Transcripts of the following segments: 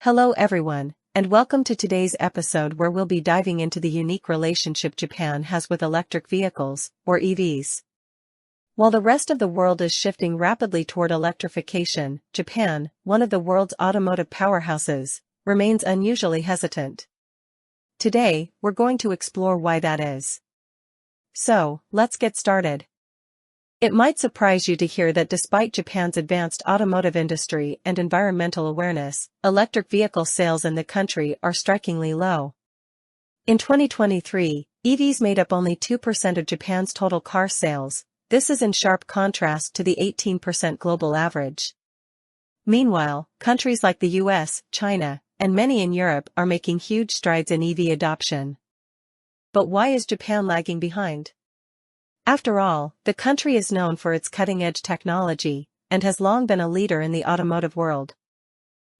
Hello everyone, and welcome to today's episode where we'll be diving into the unique relationship Japan has with electric vehicles, or EVs. While the rest of the world is shifting rapidly toward electrification, Japan, one of the world's automotive powerhouses, remains unusually hesitant. Today, we're going to explore why that is. So, let's get started. It might surprise you to hear that despite Japan's advanced automotive industry and environmental awareness, electric vehicle sales in the country are strikingly low. In 2023, EVs made up only 2% of Japan's total car sales. This is in sharp contrast to the 18% global average. Meanwhile, countries like the US, China, and many in Europe are making huge strides in EV adoption. But why is Japan lagging behind? After all, the country is known for its cutting-edge technology, and has long been a leader in the automotive world.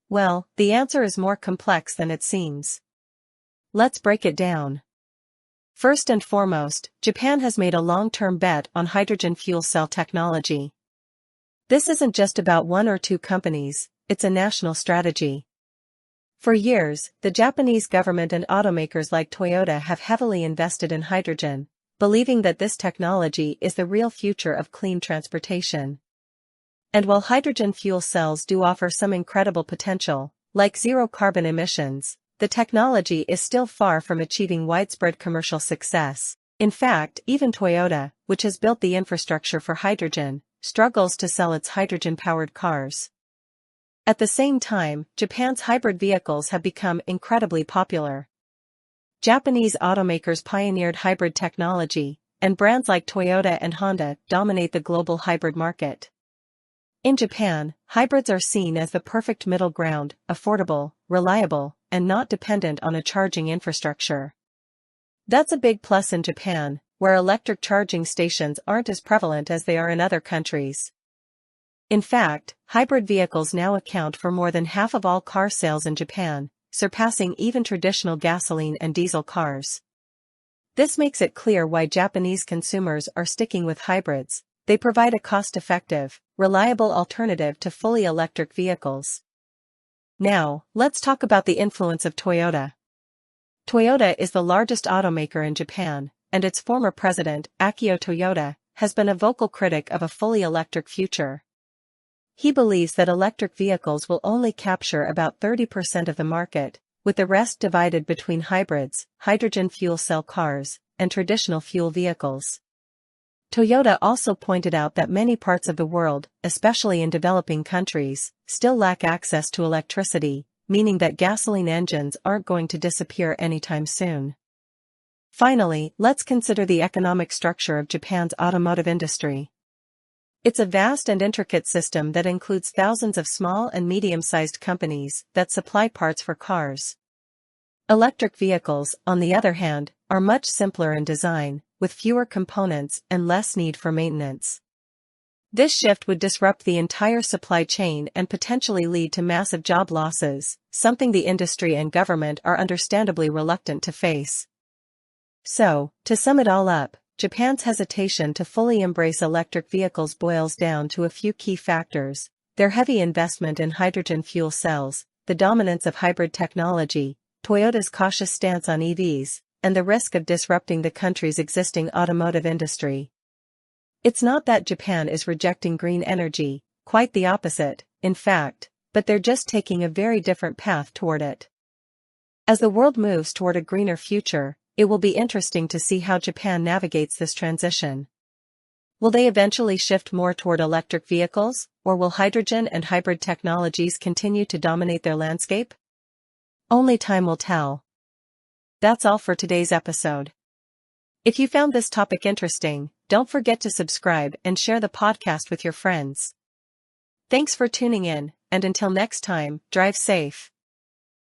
Well, the answer is more complex than it seems. Let's break it down. First and foremost, Japan has made a long-term bet on hydrogen fuel cell technology. This isn't just about one or two companies, it's a national strategy. For years, the Japanese government and automakers like Toyota have heavily invested in hydrogen, believing that this technology is the real future of clean transportation. And while hydrogen fuel cells do offer some incredible potential, like zero carbon emissions, the technology is still far from achieving widespread commercial success. In fact, even Toyota, which has built the infrastructure for hydrogen, struggles to sell its hydrogen-powered cars. At the same time, Japan's hybrid vehicles have become incredibly popular. Japanese automakers pioneered hybrid technology, and brands like Toyota and Honda dominate the global hybrid market. In Japan, hybrids are seen as the perfect middle ground, affordable, reliable, and not dependent on a charging infrastructure. That's a big plus in Japan, where electric charging stations aren't as prevalent as they are in other countries. In fact, hybrid vehicles now account for more than half of all car sales in Japan, surpassing even traditional gasoline and diesel cars. This makes it clear why Japanese consumers are sticking with hybrids. They provide a cost-effective, reliable alternative to fully electric vehicles. Now, let's talk about the influence of Toyota. Toyota is the largest automaker in Japan, and its former president, Akio Toyoda, has been a vocal critic of a fully electric future. He believes that electric vehicles will only capture about 30% of the market, with the rest divided between hybrids, hydrogen fuel cell cars, and traditional fuel vehicles. Toyota also pointed out that many parts of the world, especially in developing countries, still lack access to electricity, meaning that gasoline engines aren't going to disappear anytime soon. Finally, let's consider the economic structure of Japan's automotive industry. It's a vast and intricate system that includes thousands of small and medium-sized companies that supply parts for cars. Electric vehicles, on the other hand, are much simpler in design, with fewer components and less need for maintenance. This shift would disrupt the entire supply chain and potentially lead to massive job losses, something the industry and government are understandably reluctant to face. So, to sum it all up, Japan's hesitation to fully embrace electric vehicles boils down to a few key factors: their heavy investment in hydrogen fuel cells, the dominance of hybrid technology, Toyota's cautious stance on EVs, and the risk of disrupting the country's existing automotive industry. It's not that Japan is rejecting green energy, quite the opposite, in fact, but they're just taking a very different path toward it. As the world moves toward a greener future, it will be interesting to see how Japan navigates this transition. Will they eventually shift more toward electric vehicles, or will hydrogen and hybrid technologies continue to dominate their landscape? Only time will tell. That's all for today's episode. If you found this topic interesting, don't forget to subscribe and share the podcast with your friends. Thanks for tuning in, and until next time, drive safe.